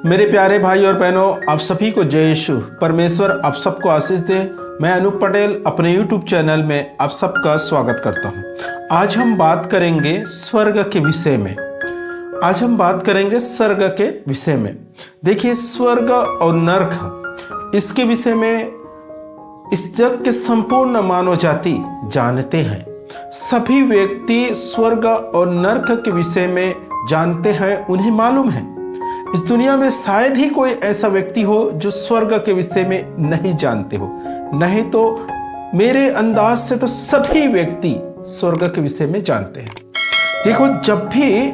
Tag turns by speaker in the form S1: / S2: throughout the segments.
S1: मेरे प्यारे भाई और बहनों, आप सभी को जय यीशु। परमेश्वर आप सबको आशीष दे। मैं अनूप पटेल अपने YouTube चैनल में आप सबका स्वागत करता हूं। आज हम बात करेंगे स्वर्ग के विषय में। देखिए, स्वर्ग और नरक, इसके विषय में इस जग के संपूर्ण मानव जाति जानते हैं। सभी व्यक्ति स्वर्ग और नरक के विषय में जानते हैं, उन्हें मालूम है। इस दुनिया में शायद ही कोई ऐसा व्यक्ति हो जो स्वर्ग के विषय में नहीं जानते हो। नहीं तो मेरे अंदाज से तो सभी व्यक्ति स्वर्ग के विषय में जानते हैं। देखो, जब भी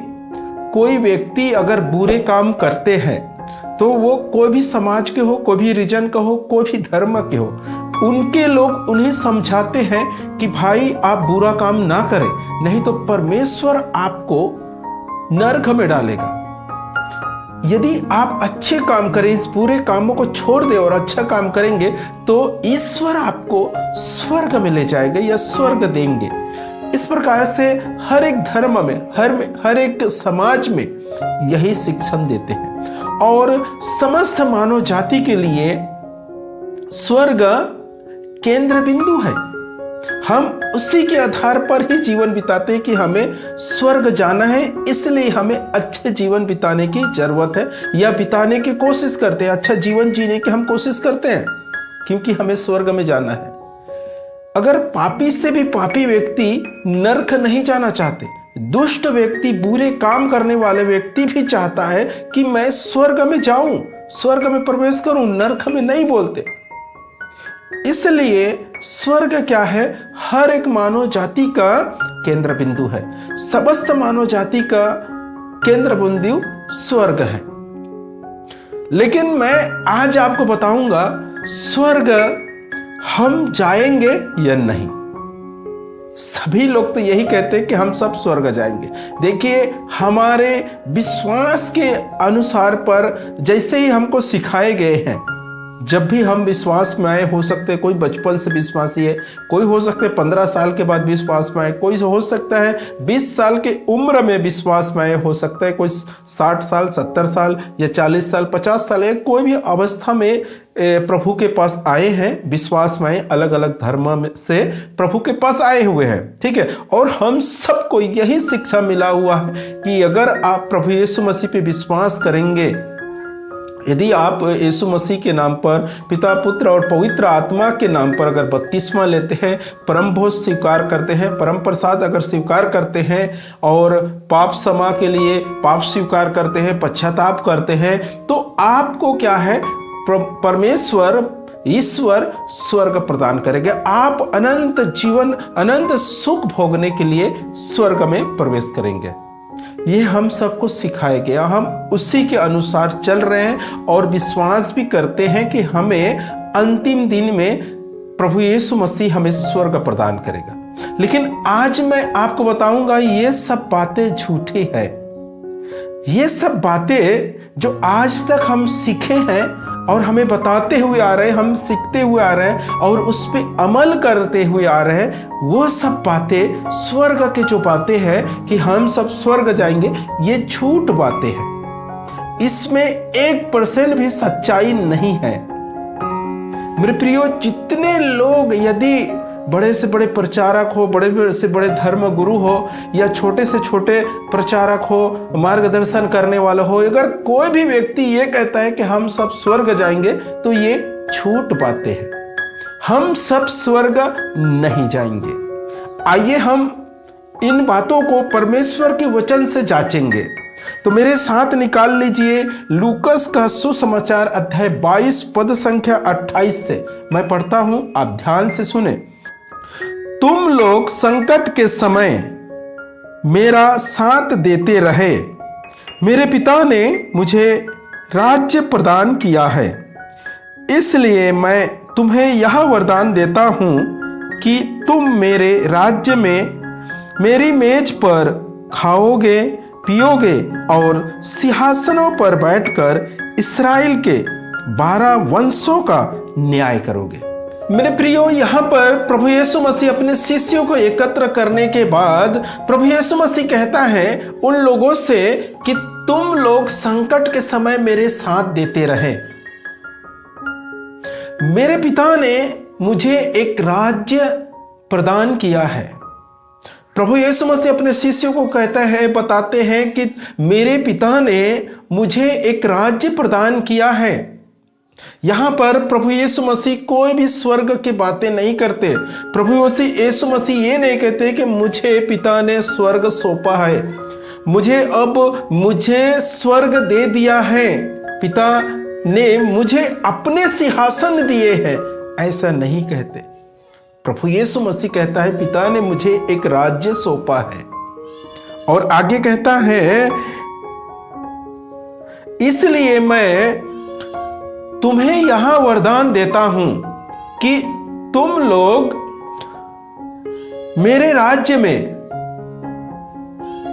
S1: कोई व्यक्ति अगर बुरे काम करते हैं तो वो कोई भी समाज के हो, कोई भी रीजन का हो, कोई भी धर्म के हो, उनके लोग उन्हें समझाते हैं कि भाई आप बुरा काम ना करें, नहीं तो परमेश्वर आपको नरक में डालेगा। यदि आप अच्छे काम करें, इस बुरे कामों को छोड़ दें और अच्छा काम करेंगे तो ईश्वर आपको स्वर्ग में ले जाएंगे या स्वर्ग देंगे। इस प्रकार से हर एक धर्म में, हर एक समाज में यही शिक्षण देते हैं। और समस्त मानव जाति के लिए स्वर्ग केंद्र बिंदु है। हम उसी के आधार पर ही जीवन बिताते हैं कि हमें स्वर्ग जाना है, इसलिए हमें अच्छे जीवन बिताने की जरूरत है या बिताने की कोशिश करते हैं। अच्छा जीवन जीने की हम कोशिश करते हैं क्योंकि हमें स्वर्ग में जाना है। अगर पापी से भी पापी व्यक्ति नरक नहीं जाना चाहते, दुष्ट व्यक्ति, बुरे काम करने वाले व्यक्ति भी चाहता है कि मैं स्वर्ग में जाऊं, स्वर्ग में प्रवेश करूं, नरक में नहीं बोलते। इसलिए स्वर्ग क्या है? हर एक मानव जाति का केंद्र बिंदु है। समस्त मानव जाति का केंद्र बिंदु स्वर्ग है। लेकिन मैं आज आपको बताऊंगा स्वर्ग हम जाएंगे या नहीं। सभी लोग तो यही कहते हैं कि हम सब स्वर्ग जाएंगे। देखिए, हमारे विश्वास के अनुसार पर जैसे ही हमको सिखाए गए हैं, जब भी हम विश्वास में आए, हो सकते हैं कोई बचपन से विश्वासी है, कोई हो सकते हैं 15 साल के बाद विश्वास में आए, कोई हो सकता है 20 साल के उम्र में विश्वास में आए, हो सकता है कोई 60 साल, 70 साल या 40 साल, 50 साल या कोई भी अवस्था में प्रभु के पास आए हैं, विश्वास में आए, अलग अलग धर्म से प्रभु के पास आए हुए हैं। ठीक है, और हम सबको यही शिक्षा मिला हुआ है कि अगर आप प्रभु यीशु मसीह पे विश्वास करेंगे, यदि आप यीशु मसीह के नाम पर, पिता, पुत्र और पवित्र आत्मा के नाम पर अगर बपतिस्मा लेते हैं, परम भोज स्वीकार करते हैं, परम प्रसाद अगर स्वीकार करते हैं और पाप क्षमा के लिए पाप स्वीकार करते हैं, पश्चाताप करते हैं, तो आपको क्या है? परमेश्वर, ईश्वर स्वर्ग प्रदान करेंगे। आप अनंत जीवन, अनंत सुख भोगने के लिए स्वर्ग में प्रवेश करेंगे। ये हम सबको सिखाया गया, हम उसी के अनुसार चल रहे हैं और विश्वास भी करते हैं कि हमें अंतिम दिन में प्रभु यीशु मसीह हमें स्वर्ग प्रदान करेगा। लेकिन आज मैं आपको बताऊंगा ये सब बातें झूठी है। ये सब बातें जो आज तक हम सीखे हैं और हमें बताते हुए आ रहे हैं, हम सीखते हुए आ रहे हैं और उस पर अमल करते हुए आ रहे हैं, वो सब बातें, स्वर्ग के जो बातें हैं कि हम सब स्वर्ग जाएंगे, ये झूठ बातें हैं। इसमें 1% भी सच्चाई नहीं है। मेरे प्रियो, जितने लोग, यदि बड़े से बड़े प्रचारक हो, बड़े से बड़े धर्म गुरु हो या छोटे से छोटे प्रचारक हो, मार्गदर्शन करने वाला हो, अगर कोई भी व्यक्ति ये कहता है कि हम सब स्वर्ग जाएंगे, तो ये झूठ बातें हैं। हम सब स्वर्ग नहीं जाएंगे। आइए हम इन बातों को परमेश्वर के वचन से जांचेंगे। तो मेरे साथ निकाल लीजिए लूकस का सुसमाचार अध्याय 22 पद संख्या 28 से। मैं पढ़ता हूं, आप ध्यान से सुने। तुम लोग संकट के समय मेरा साथ देते रहे। मेरे पिता ने मुझे राज्य प्रदान किया है, इसलिए मैं तुम्हें यह वरदान देता हूं कि तुम मेरे राज्य में मेरी मेज पर खाओगे, पियोगे और सिंहासनों पर बैठकर इस्राएल के 12 वंशों का न्याय करोगे। मेरे प्रियो, यहाँ पर प्रभु यीशु मसीह अपने शिष्यों को एकत्र करने के बाद प्रभु यीशु मसीह कहता है उन लोगों से कि तुम लोग संकट के समय मेरे साथ देते रहे। मेरे पिता ने मुझे एक राज्य प्रदान किया है। प्रभु यीशु मसीह अपने शिष्यों को कहते हैं, बताते हैं कि मेरे पिता ने मुझे एक राज्य प्रदान किया है। यहां पर प्रभु यीशु मसीह कोई भी स्वर्ग की बातें नहीं करते। प्रभु यीशु मसीह ये नहीं कहते कि मुझे पिता ने स्वर्ग सौंपा है, मुझे स्वर्ग दे दिया है, पिता ने मुझे अपने सिंहासन दिए हैं, ऐसा नहीं कहते। प्रभु यीशु मसीह कहता है पिता ने मुझे एक राज्य सौंपा है। और आगे कहता है, इसलिए मैं तुम्हें यहां वरदान देता हूं कि तुम लोग मेरे राज्य में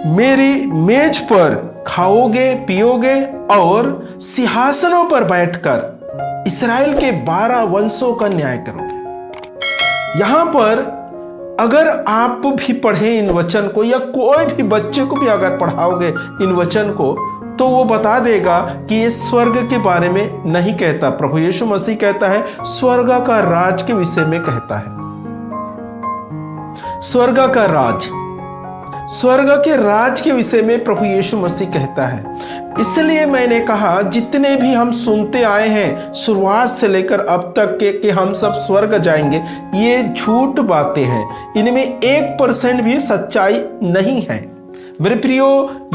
S1: मेरी मेज पर खाओगे, पियोगे और सिंहासनों पर बैठकर इस्राएल के 12 वंशों का न्याय करोगे। यहां पर अगर आप भी पढ़े इन वचन को, या कोई भी बच्चे को भी अगर पढ़ाओगे इन वचन को, तो वो बता देगा कि ये स्वर्ग के बारे में नहीं कहता। प्रभु यीशु मसीह कहता है स्वर्ग का राज के विषय में कहता है। स्वर्ग का राज, स्वर्ग के राज के विषय में प्रभु यीशु मसीह कहता है। इसलिए मैंने कहा, जितने भी हम सुनते आए हैं शुरुआत से लेकर अब तक के कि हम सब स्वर्ग जाएंगे, ये झूठ बातें हैं। इनमें 1% भी सच्चाई नहीं है। मेरे प्रियो,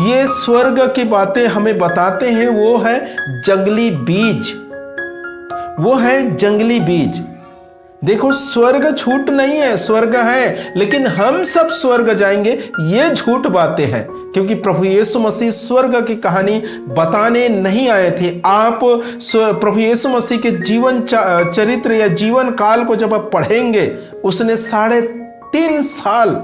S1: ये स्वर्ग की बातें हमें बताते हैं वो है जंगली बीज, वो है जंगली बीज। देखो, स्वर्ग झूठ नहीं है, स्वर्ग है, लेकिन हम सब स्वर्ग जाएंगे, ये झूठ बातें हैं। क्योंकि प्रभु यीशु मसीह स्वर्ग की कहानी बताने नहीं आए थे। आप प्रभु यीशु मसीह के जीवन चरित्र या जीवन काल को जब आप पढ़ेंगे, उसने 3.5 साल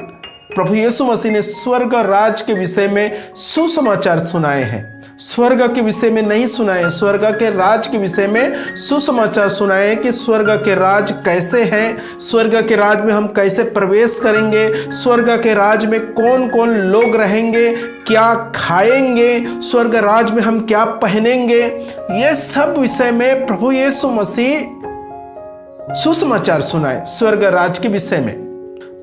S1: प्रभु यीशु मसीह ने स्वर्ग राज के विषय में सुसमाचार सुनाए हैं। स्वर्ग के विषय में नहीं सुनाए, स्वर्ग के राज के विषय में सुसमाचार सुनाए कि स्वर्ग के राज कैसे हैं, स्वर्ग के राज में हम कैसे प्रवेश करेंगे, स्वर्ग के राज में कौन कौन लोग रहेंगे, क्या खाएंगे, स्वर्ग राज में हम क्या पहनेंगे। ये सब विषय में प्रभु यीशु मसीह सुसमाचार सुनाए स्वर्ग राज के विषय में।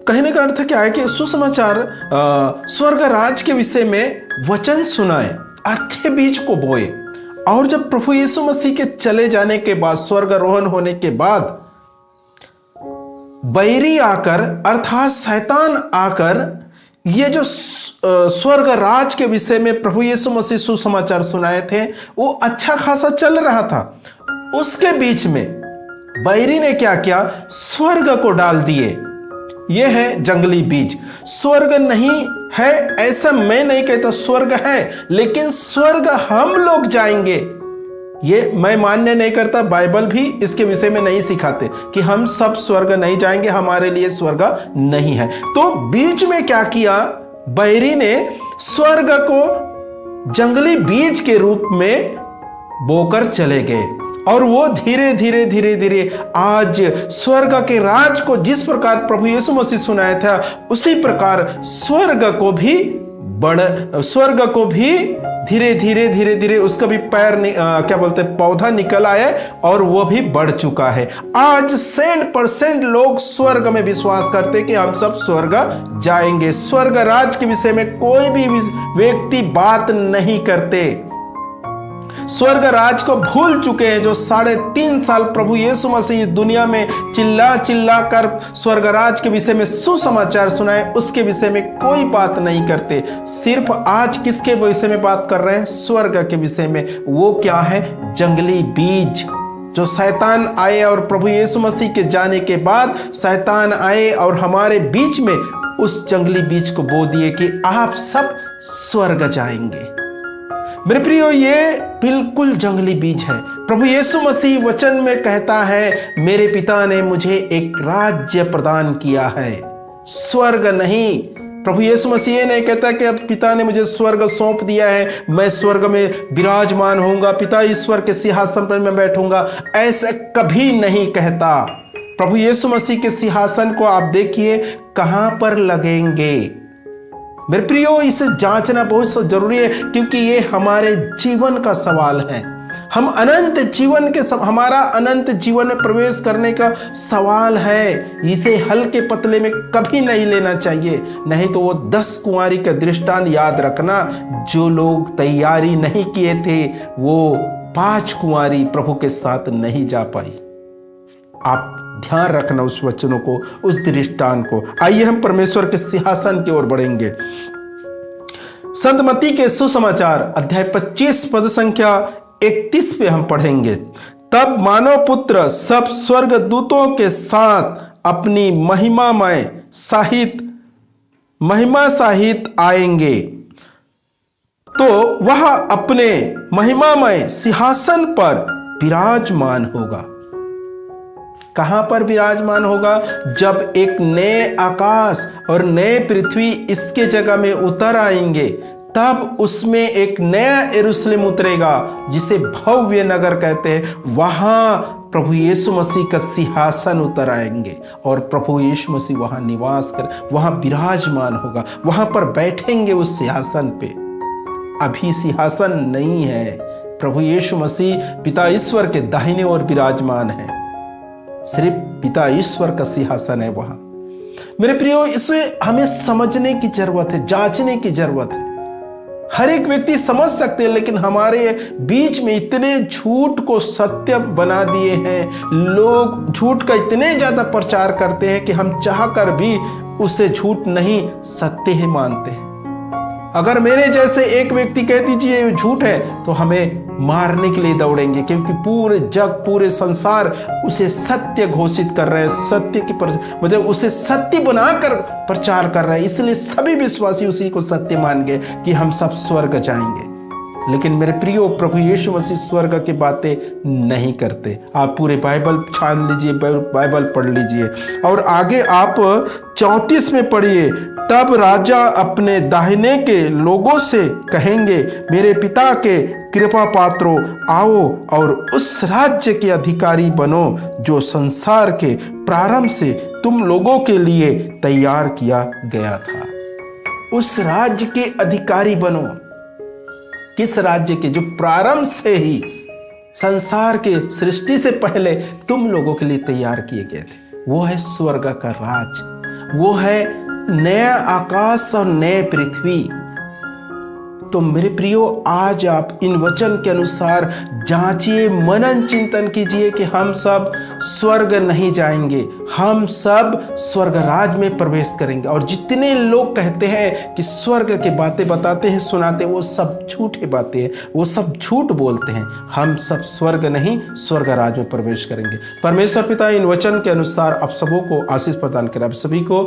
S1: कहने का अर्थ क्या है कि सुसमाचार स्वर्ग राज के विषय में वचन सुनाए, अच्छे बीज को बोए। और जब प्रभु यीशु मसीह के चले जाने के बाद, स्वर्गारोहण होने के बाद, बैरी आकर अर्थात शैतान आकर ये जो स्वर्ग राज के विषय में प्रभु यीशु मसीह सुसमाचार सुनाए थे, वो अच्छा खासा चल रहा था। उसके बीच में बैरी ने क्या किया, स्वर्ग को डाल दिए। यह है जंगली बीज। स्वर्ग नहीं है ऐसा मैं नहीं कहता, स्वर्ग है, लेकिन स्वर्ग हम लोग जाएंगे ये मैं मान्य नहीं करता। बाइबल भी इसके विषय में नहीं सिखाते कि हम सब स्वर्ग नहीं जाएंगे, हमारे लिए स्वर्ग नहीं है। तो बीच में क्या किया, बैरी ने स्वर्ग को जंगली बीज के रूप में बोकर चले गए। और वो धीरे धीरे धीरे धीरे आज स्वर्ग के राज को जिस प्रकार प्रभु यीशु मसीह सुनाया था, उसी प्रकार स्वर्ग को भी धीरे धीरे उसका भी पौधा निकल आया और वो भी बढ़ चुका है। आज 100% लोग स्वर्ग में विश्वास करते कि हम सब स्वर्ग जाएंगे। स्वर्ग राज के विषय में कोई भी व्यक्ति बात नहीं करते। स्वर्ग राज को भूल चुके हैं। जो 3.5 साल प्रभु यीशु मसीह दुनिया में चिल्ला कर स्वर्ग राज के विषय में सुसमाचार सुनाए, उसके विषय में कोई बात नहीं करते। सिर्फ आज किसके विषय में बात कर रहे हैं, स्वर्ग के विषय में। वो क्या है, जंगली बीज। जो शैतान आए और प्रभु यीशु मसीह के जाने के बाद शैतान आए और हमारे बीच में उस जंगली बीज को बो दिए कि आप सब स्वर्ग जाएंगे। मेरे प्रियो, ये बिल्कुल जंगली बीज है। प्रभु यीशु मसीह वचन में कहता है, मेरे पिता ने मुझे एक राज्य प्रदान किया है, स्वर्ग नहीं। प्रभु यीशु मसीह ये नहीं कहता कि अब पिता ने मुझे स्वर्ग सौंप दिया है, मैं स्वर्ग में विराजमान होऊंगा, पिता ईश्वर के सिंहासन पर मैं बैठूंगा। ऐसा कभी नहीं कहता। प्रभु यीशु मसीह के सिंहासन को आप देखिए कहां पर लगेंगे, मेरे प्रियो, इसे जांचना बहुत जरूरी है, क्योंकि ये हमारे जीवन का सवाल है। हम अनंत जीवन के हमारा अनंत जीवन में प्रवेश करने का सवाल है। इसे हल्के पतले में कभी नहीं लेना चाहिए, नहीं तो वो 10 कुंवारी का दृष्टांत याद रखना। जो लोग तैयारी नहीं किए थे, वो 5 कुंवारी प्रभु के साथ नहीं जा पाई। आप ध्यान रखना उस वचनों को, उस दृष्टांत को। आइए हम परमेश्वर के सिंहासन की ओर बढ़ेंगे। संत मत्ती के सुसमाचार अध्याय 25 पद संख्या 31 पे हम पढ़ेंगे। तब मानव पुत्र सब स्वर्ग दूतों के साथ अपनी महिमा सहित आएंगे, तो वह अपने महिमामय सिंहासन पर विराजमान होगा। कहां पर विराजमान होगा? जब एक नए आकाश और नए पृथ्वी इसके जगह में उतर आएंगे, तब उसमें एक नया यरूशलेम उतरेगा, जिसे भव्य नगर कहते हैं। वहां प्रभु यीशु मसीह का सिंहासन उतर आएंगे और प्रभु यीशु मसीह वहां निवास कर, वहां विराजमान होगा, वहां पर बैठेंगे उस सिंहासन पे। अभी सिंहासन नहीं है। प्रभु यीशु मसीह पिता ईश्वर के दाहिने ओर विराजमान है। सिर्फ पिता ईश्वर का सिंहासन है वहां। मेरे प्रियो, इसे हमें समझने की जरूरत है, जांचने की जरूरत है। हर एक व्यक्ति समझ सकते हैं, लेकिन हमारे बीच में इतने झूठ को सत्य बना दिए हैं। लोग झूठ का इतने ज्यादा प्रचार करते हैं कि हम चाहकर भी उसे झूठ नहीं, सत्य ही मानते हैं। अगर मेरे जैसे एक व्यक्ति कह दीजिए ये झूठ है, तो हमें मारने के लिए दौड़ेंगे, क्योंकि पूरे जग, पूरे संसार उसे सत्य घोषित कर रहे हैं, सत्य की मतलब उसे सत्य बनाकर प्रचार कर रहे हैं। इसलिए सभी विश्वासी उसी को सत्य मान गए कि हम सब स्वर्ग जाएंगे। लेकिन मेरे प्रियो, प्रभु यीशु मसीह स्वर्ग की बातें नहीं करते। आप पूरे बाइबल छान लीजिए, बाइबल पढ़ लीजिए, और आगे आप 34 में पढ़िए। तब राजा अपने दाहिने के लोगों से कहेंगे, मेरे पिता के कृपा पात्रों, आओ और उस राज्य के अधिकारी बनो जो संसार के प्रारंभ से तुम लोगों के लिए तैयार किया गया था। उस राज्य के अधिकारी बनो। किस राज्य के? जो प्रारंभ से ही, संसार के सृष्टि से पहले तुम लोगों के लिए तैयार किए गए थे। वो है स्वर्ग का राज, वो है नया आकाश और नए पृथ्वी। तो मेरे प्रियो, आज आप इन वचन के अनुसार जांचिए, मनन चिंतन कीजिए कि हम सब स्वर्ग नहीं जाएंगे, हम सब स्वर्ग राज में प्रवेश करेंगे। और जितने लोग कहते हैं कि स्वर्ग की बातें बताते हैं, सुनाते हैं, वो सब झूठी बातें हैं, वो सब झूठ बोलते हैं। हम सब स्वर्ग नहीं, स्वर्ग राज में प्रवेश करेंगे। परमेश्वर पिता इन वचन के अनुसार आप सबों को आशीष प्रदान करें। आप सभी को